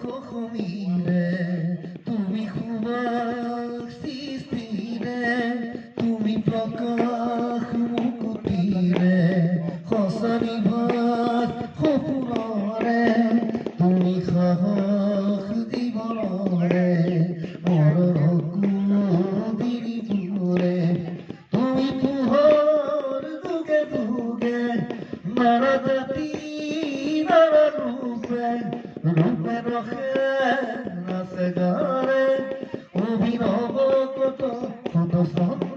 খমিরে তুমি খুবাসিস্তিরে তুমি প্রকাশ মুকুটিরে খসানি ভাত সপোনৰে তুমি সাহস জীৱনৰে মৰকো দিৰিবোৰে তুমি পোহৰ যোগে যোগে নাৰা জাতি নাৰা ৰূপে রূপে রখে নাচে গারে অভিনব কত কত